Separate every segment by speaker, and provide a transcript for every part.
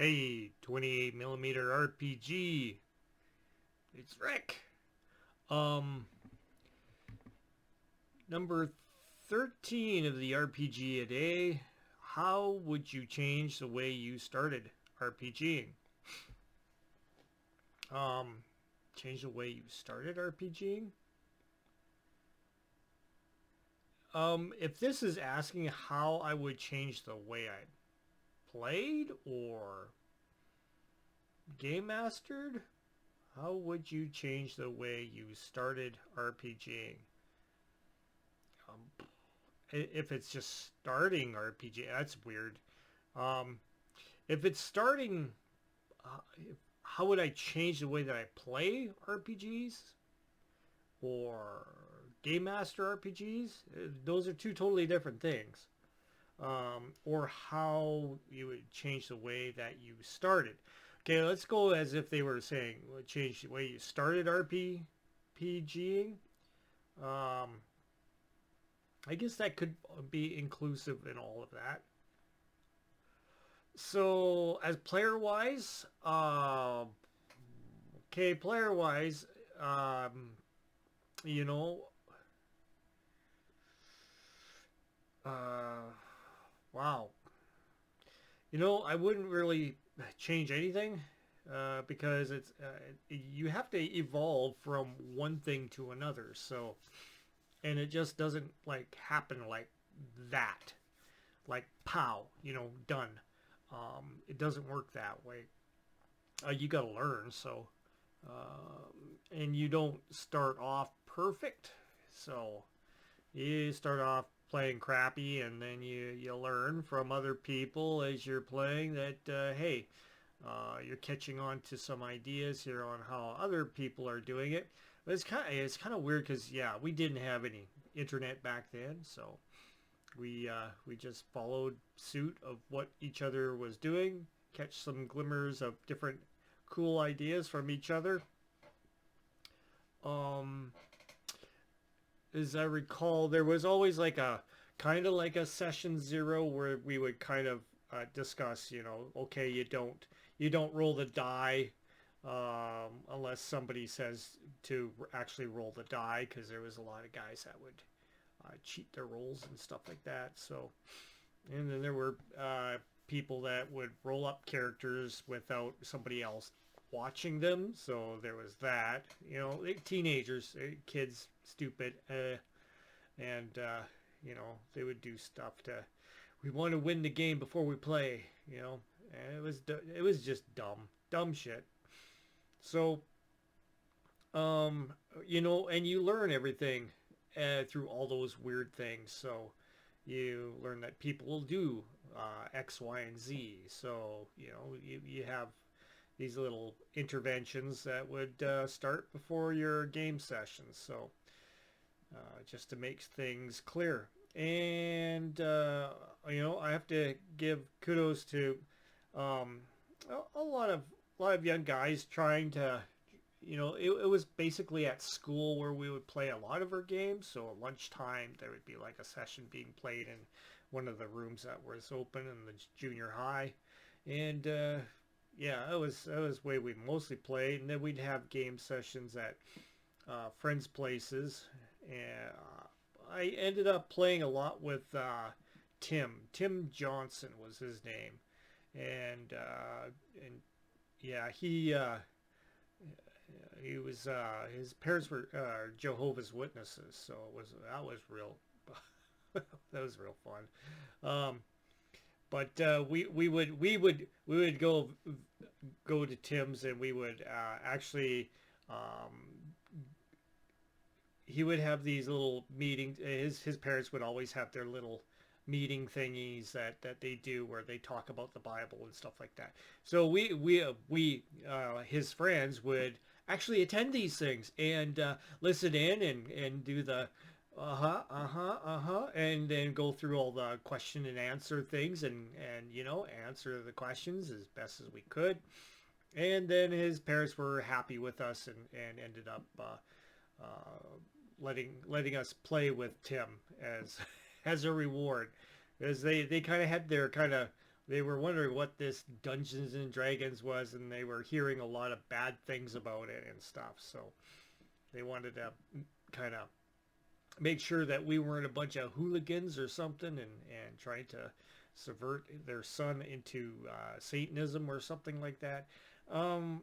Speaker 1: Hey, 28 millimeter RPG. It's Rick. Um, Number 13 of the RPG a day. How would you change the way you started RPGing? Um, Change the way you started RPGing? If this is asking how I would change the way I played or game mastered, how would you change the way you started RPGing? Um, if it's just starting RPG, that's weird. Um, if it's starting, uh, how would I change the way that I play RPGs or Game Master RPGs? Those are two totally different things. Or how you would change the way that you started. Okay, let's go as if they were saying change the way you started RPGing. Um, I guess that could be inclusive in all of that. So as player wise, okay, player wise, um, you know, uh, wow, I wouldn't really change anything because you have to evolve from one thing to another. So, and it just doesn't like happen like that, like pow, done. It doesn't work that way. You got to learn. So, and you don't start off perfect. So you start off playing crappy, and then you learn from other people as you're playing that hey, you're catching on to some ideas here on how other people are doing it. But it's kind of weird because yeah, we didn't have any internet back then, so we just followed suit of what each other was doing, catch some glimmers of different cool ideas from each other. Um, as I recall, there was always like a kind of like a session zero where we would kind of discuss, okay, you don't roll the die unless somebody says to actually roll the die, because there was a lot of guys that would cheat their rolls and stuff like that. So, and then there were people that would roll up characters without somebody else watching them. So there was that. Teenagers, kids, stupid, and they would do stuff to. We want to win the game before we play. And it was just dumb shit. So and you learn everything through all those weird things. So you learn that people will do X, Y, and Z. So you have these little interventions that would start before your game sessions. So just to make things clear. And I have to give kudos to um, a lot of young guys trying to. It was basically at school where we would play a lot of our games. So at lunchtime, there would be like a session being played in one of the rooms that was open in the junior high, and yeah, that was way we mostly played. And then we'd have game sessions at friends' places, and I ended up playing a lot with Tim. Tim Johnson was his name, and yeah, he was his parents were Jehovah's Witnesses, so that was real that was real fun. Um, but we would go to Tim's, and we would actually he would have these little meetings. His parents would always have their little meeting thingies that they do where they talk about the Bible and stuff like that. So we his friends would actually attend these things and listen in and do the and then go through all the question and answer things and answer the questions as best as we could. And then his parents were happy with us and ended up uh, letting us play with Tim as as a reward, because they kind of had their kind of they were wondering what this Dungeons and Dragons was, and they were hearing a lot of bad things about it and stuff. So they wanted to kind of make sure that we weren't a bunch of hooligans or something, and trying to subvert their son into Satanism or something like that. Um,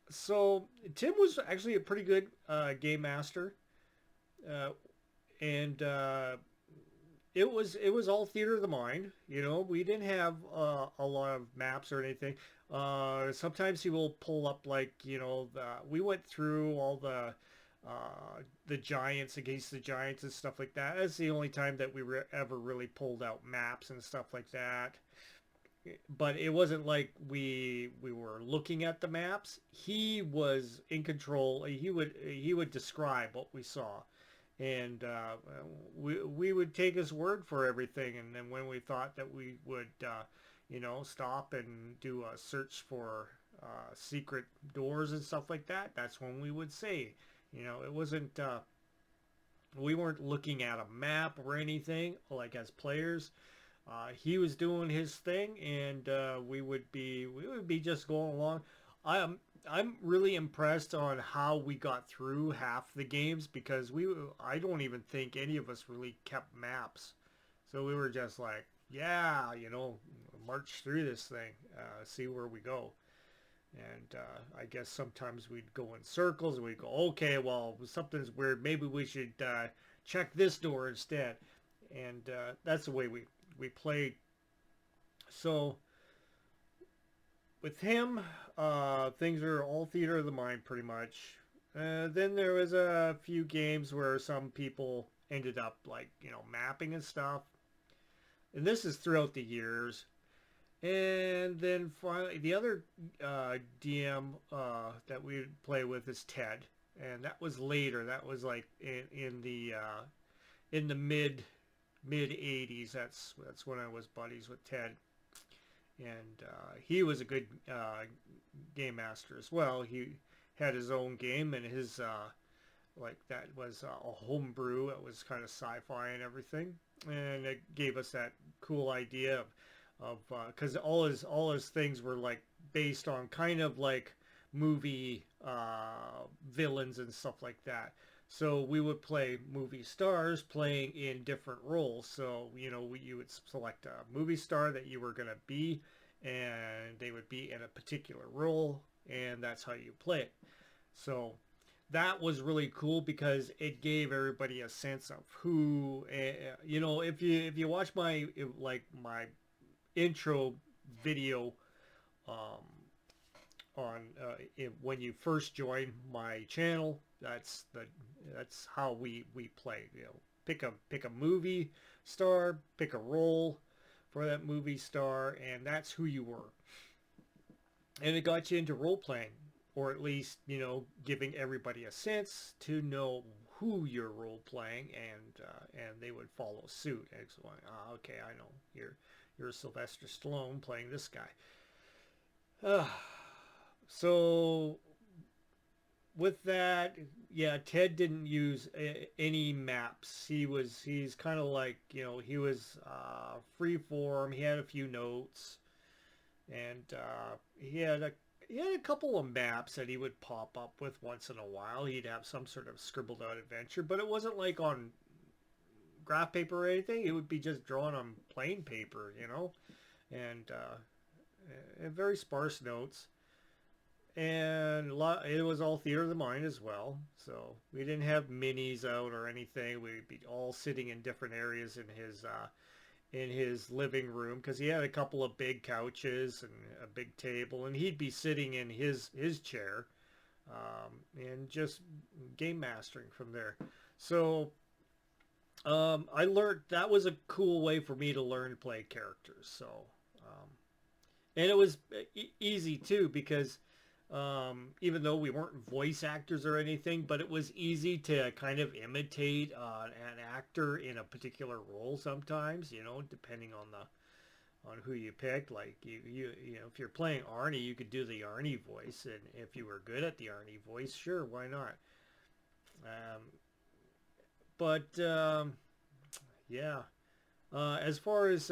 Speaker 1: so Tim was actually a pretty good game master, uh, and it was all theater of the mind. You know, we didn't have a lot of maps or anything. Sometimes he will pull up like we went through all the giants against the giants and stuff like that. That's the only time that we ever really pulled out maps and stuff like that. But it wasn't like we were looking at the maps. He was in control. He would describe what we saw, and we would take his word for everything. And then when we thought that we would stop and do a search for secret doors and stuff like that, that's when we would say, it wasn't we weren't looking at a map or anything like as players. He was doing his thing, and we would be just going along. I'm really impressed on how we got through half the games, because I don't even think any of us really kept maps. So we were just like, yeah, march through this thing, see where we go. And I guess sometimes we'd go in circles and we'd go, okay, well, something's weird. Maybe we should check this door instead. And that's the way we played. So with him, things are all theater of the mind pretty much. Then there was a few games where some people ended up like mapping and stuff, and this is throughout the years. And then finally, the other DM that we play with is Ted, and that was later. That was like in the mid '80s. That's when I was buddies with Ted, and he was a good game master as well. He had his own game, and his like that was a homebrew. It was kind of sci-fi and everything, and it gave us that cool idea of because all his things were like based on kind of like movie villains and stuff like that. So we would play movie stars playing in different roles. So you would select a movie star that you were gonna be, and they would be in a particular role, and that's how you play it. So that was really cool because it gave everybody a sense of who, if you watch my intro video um, on when you first join my channel, that's how we play. Pick a movie star, pick a role for that movie star, and that's who you were. And it got you into role playing, or at least giving everybody a sense to know who you're role playing, and they would follow suit. And it's like, okay, I know you're Sylvester Stallone playing this guy. So with that, yeah, Ted didn't use any maps. He's kind of like he was free form. He had a few notes, and he had a couple of maps that he would pop up with once in a while. He'd have some sort of scribbled out adventure, but it wasn't like on graph paper or anything. It would be just drawn on plain paper, and very sparse notes. And it was all theater of the mind as well. So we didn't have minis out or anything. We'd be all sitting in different areas in his living room, because he had a couple of big couches and a big table, and he'd be sitting in his chair, and just game mastering from there. So I learned that was a cool way for me to learn to play characters. So and it was easy too, because even though we weren't voice actors or anything, but it was easy to kind of imitate an actor in a particular role sometimes, depending on who you picked. Like if you're playing Arnie, you could do the Arnie voice, and if you were good at the Arnie voice, sure, why not? Um, but yeah, as far as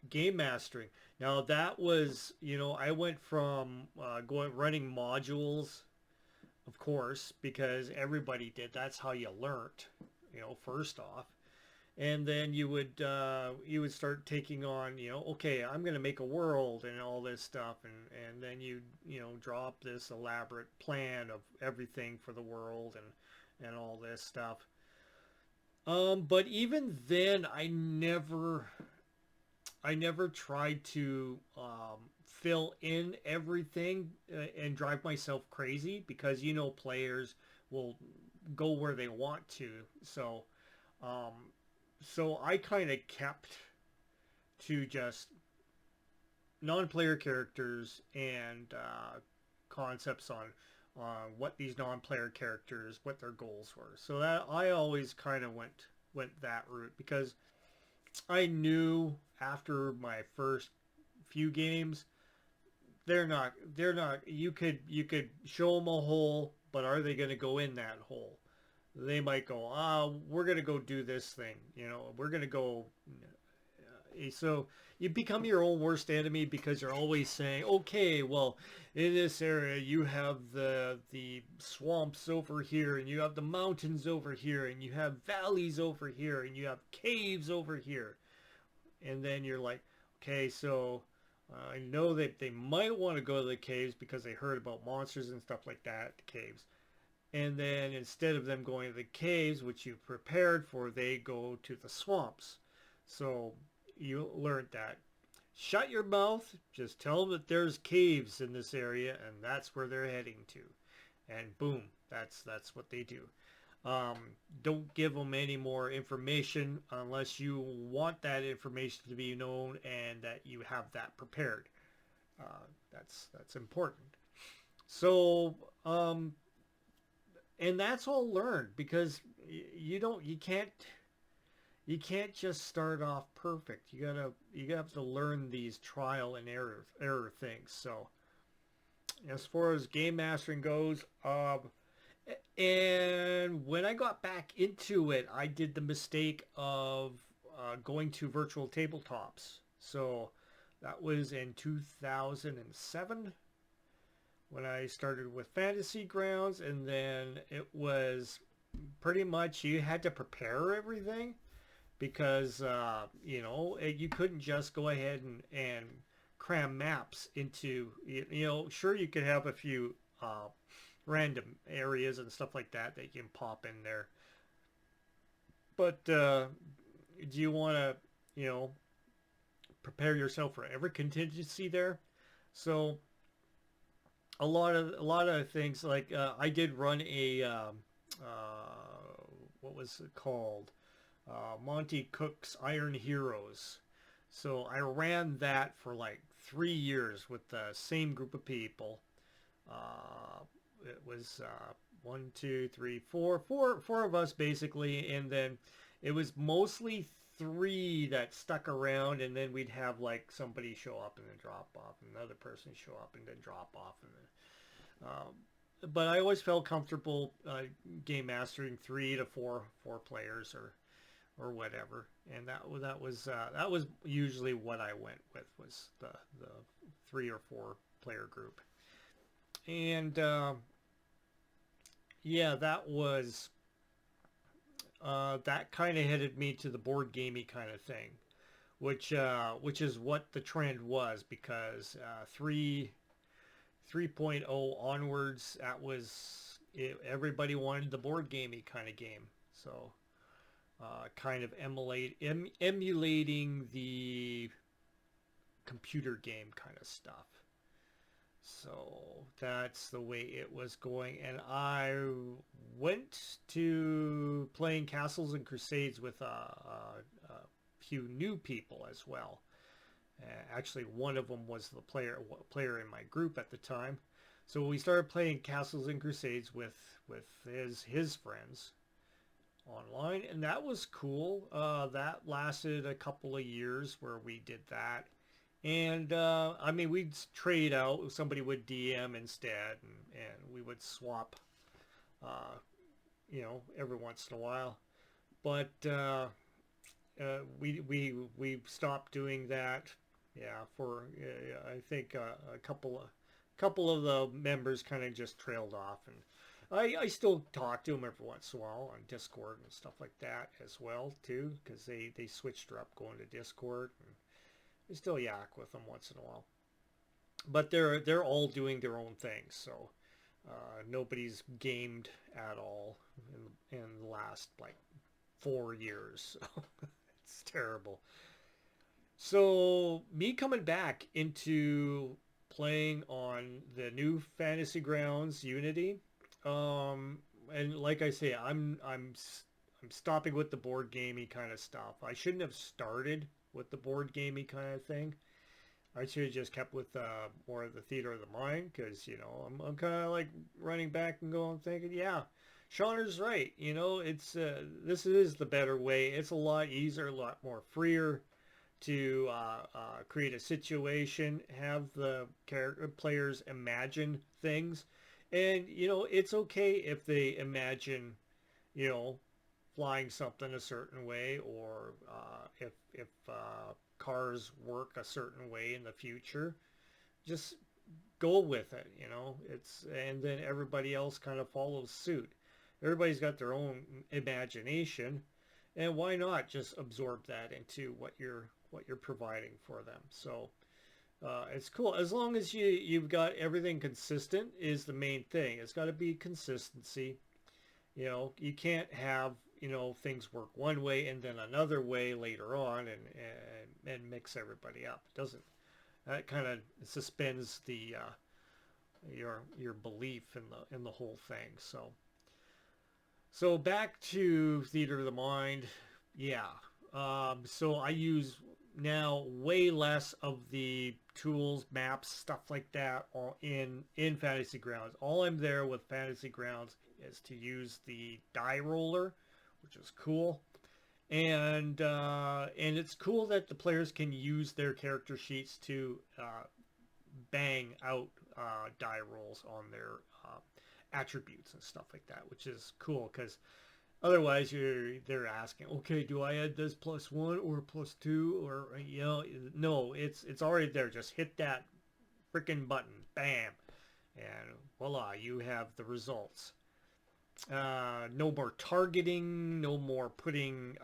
Speaker 1: game mastering. Now that was, I went from going running modules, of course, because everybody did. That's how you learnt, first off. And then you would start taking on, okay, I'm going to make a world and all this stuff, and then you draw up this elaborate plan of everything for the world and all this stuff. But even then, I never tried to fill in everything and drive myself crazy, because players will go where they want to. Um, so I kind of kept to just non-player characters and concepts on what these non-player characters, what their goals were. So that I always kind of went that route, because I knew after my first few games, they're not you could show them a hole, but are they going to go in that hole? They might go, we're going to go do this thing, we're going to go. So you become your own worst enemy, because you're always saying, okay, well, in this area you have the swamps over here, and you have the mountains over here, and you have valleys over here, and you have caves over here. And then you're like, okay, so I know that they might want to go to the caves because they heard about monsters and stuff like that, the caves. And then instead of them going to the caves, which you prepared for, they go to the swamps. So you learned that. Shut your mouth. Just tell them that there's caves in this area, and that's where they're heading to. And boom, that's what they do. Um, don't give them any more information unless you want that information to be known and that you have that prepared. That's important. So, and that's all learned, because you can't just start off perfect. You have to learn these trial and error things. So as far as game mastering goes, and when I got back into it, I did the mistake of going to virtual tabletops. So that was in 2007 when I started with Fantasy Grounds, and then it was pretty much you had to prepare everything, because you couldn't just go ahead and cram maps into, sure, you could have a few random areas and stuff like that you can pop in there, but do you want to you know prepare yourself for every contingency there? So a lot of things, like I did run a what was it called, Monty Cook's Iron Heroes. So I ran that for like 3 years with the same group of people. It was one, two, three, four of us basically, and then it was mostly three that stuck around, and then we'd have like somebody show up and then drop off, and another person show up and then drop off, and then. But I always felt comfortable game mastering 3 to 4 players or whatever, and that was usually what I went with, was the 3 or 4 player group. And yeah, that kind of headed me to the board gamey kind of thing, which is what the trend was, because 3.0 onwards, that was it, everybody wanted the board gamey kind of game. So kind of emulating the computer game kind of stuff. So that's the way it was going, and I went to playing Castles and Crusades with a few new people as well. Actually, one of them was the player in my group at the time. So we started playing Castles and Crusades with his friends online, and that was cool. That lasted a couple of years where we did that. And I mean, we'd trade out. Somebody would DM instead, and we would swap, every once in a while. But we stopped doing that. Yeah, for I think a couple of the members kind of just trailed off, and I still talk to them every once in a while on Discord and stuff like that as well too, because they switched her up going to Discord, and I still yak with them once in a while. But they're all doing their own things, so nobody's gamed at all in the last like 4 years. So it's terrible. So me coming back into playing on the new Fantasy Grounds Unity, um, and like I say, I'm stopping with the board gamey kind of stuff. I shouldn't have started with the board gamey kind of thing. I should have just kept with more of the theater of the mind, because I'm kind of like running back and going thinking, yeah, Shauner's right. It's this is the better way. It's a lot easier, a lot more freer to create a situation, have the character players imagine things, and it's okay if they imagine, you know, flying something a certain way, or if cars work a certain way in the future. Just go with it. It's and then everybody else kind of follows suit. Everybody's got their own imagination, and why not just absorb that into what you're providing for them. So it's cool as long as you've got everything consistent is the main thing. It's got to be consistency. You can't have things work one way and then another way later on, and mix everybody up. It doesn't. That kind of suspends the your belief in the whole thing. So back to theater of the mind. Yeah. So I use now way less of the tools, maps, stuff like that all in Fantasy Grounds. All I'm there with Fantasy Grounds is to use the die roller, which is cool. And it's cool that the players can use their character sheets to bang out die rolls on their attributes and stuff like that, which is cool because otherwise they're asking, okay, do I add this +1 or +2, or no, it's already there. Just hit that freaking button, bam, and voila, you have the results. No more targeting, no more putting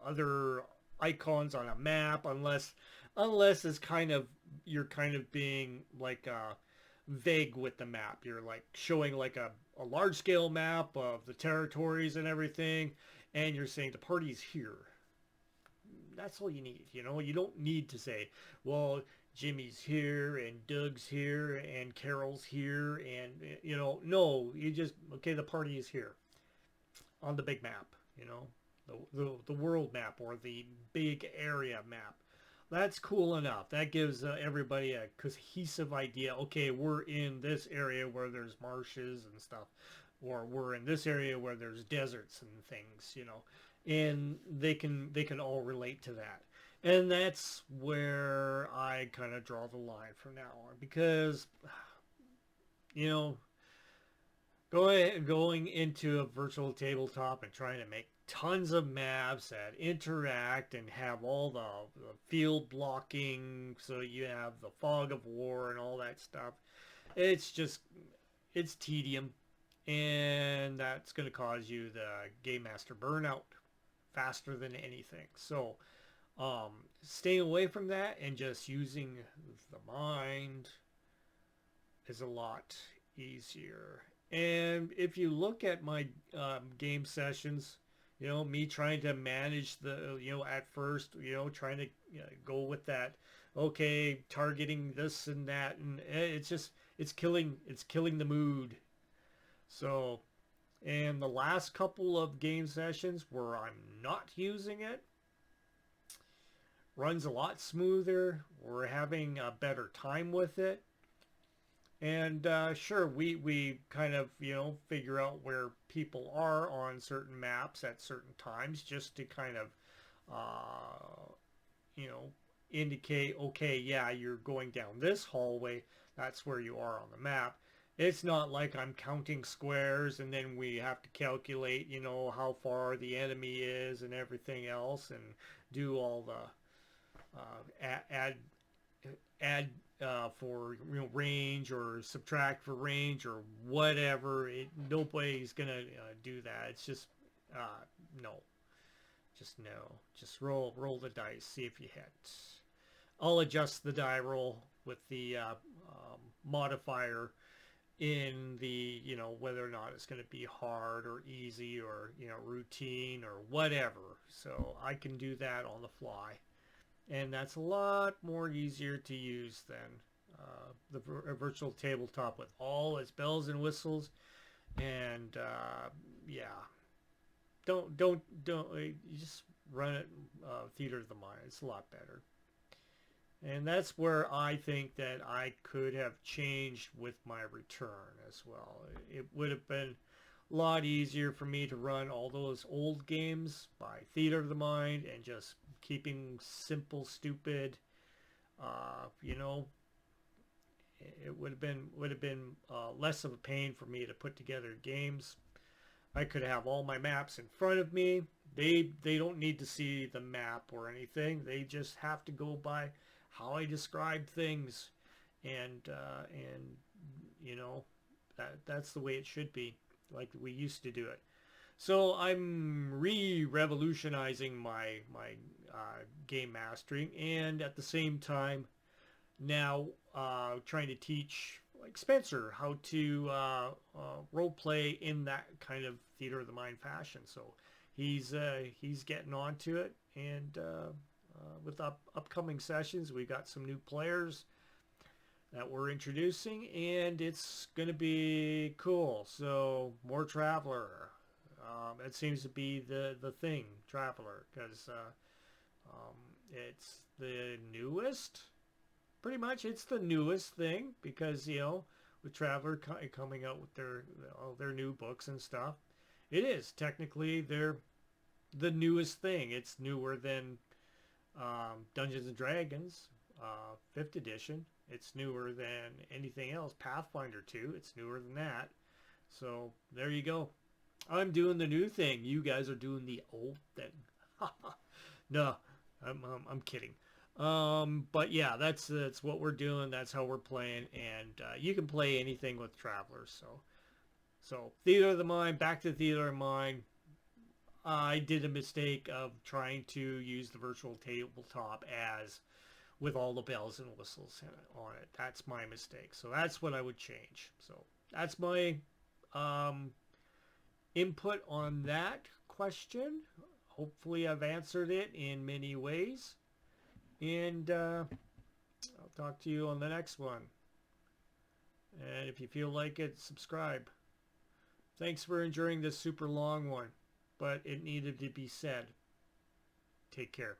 Speaker 1: other icons on a map, unless it's you're kind of being like vague with the map. You're like showing like a large scale map of the territories and everything, and you're saying the party's here. That's all you need. You don't need to say, well, Jimmy's here and Doug's here and Carol's here, and no, you just, okay, the party is here on the big map, the world map or the big area map. That's cool enough. That gives everybody a cohesive idea. Okay, we're in this area where there's marshes and stuff, or we're in this area where there's deserts and things, and they can all relate to that. And that's where I kind of draw the line from now on, because you know going into a virtual tabletop and trying to make tons of maps that interact and have all the field blocking, so you have the fog of war and all that stuff, it's tedium, and that's going to cause you the game master burnout faster than anything. So staying away from that and just using the mind is a lot easier. And if you look at my game sessions, me trying to manage the, at first, trying to go with that, okay, targeting this and that, and it's killing the mood. So, and the last couple of game sessions where I'm not using it, runs a lot smoother. We're having a better time with it. And sure, we kind of, figure out where people are on certain maps at certain times, just to kind of, you know, indicate, okay, yeah, you're going down this hallway. That's where you are on the map. It's not like I'm counting squares and then we have to calculate, you know, how far the enemy is and everything else, and do all the add for, you know, range, or subtract for range, or whatever. Nobody's gonna do that. It's just no, just no. Just roll the dice, see if you hit. I'll adjust the die roll with the modifier in the, you know, whether or not it's going to be hard or easy, or, you know, routine or whatever. So I can do that on the fly, and that's a lot more easier to use than the virtual tabletop with all its bells and whistles. And yeah, don't you just run it theater of the mind. It's a lot better. And that's where I think that I could have changed with my return as well. It would have been a lot easier for me to run all those old games by theater of the mind, and just keeping simple, stupid. You know, it would have been less of a pain for me to put together games. I could have all my maps in front of me. They don't need to see the map or anything. They just have to go by how I describe things, and you know, that's the way it should be, like we used to do it. So I'm revolutionizing my game mastering, and at the same time now trying to teach, like Spencer, how to role play in that kind of theater of the mind fashion. So he's getting onto it, and with upcoming sessions, we got some new players that we're introducing, and it's going to be cool. So more Traveler. It seems to be the thing, Traveler, because it's the newest. Pretty much, it's the newest thing, because, you know, with Traveler coming out with all their new books and stuff, it is technically the newest thing. It's newer than Dungeons and Dragons, 5th edition. It's newer than anything else. Pathfinder 2, it's newer than that. So there you go. I'm doing the new thing. You guys are doing the old thing. No, I'm kidding. But yeah, that's what we're doing. That's how we're playing, and you can play anything with Travelers. So Theater of the Mind, back to Theater of the Mind. I did a mistake of trying to use the virtual tabletop as with all the bells and whistles on it. That's my mistake. So that's what I would change. So that's my input on that question. Hopefully I've answered it in many ways. And I'll talk to you on the next one. And if you feel like it, subscribe. Thanks for enduring this super long one, but it needed to be said. Take care.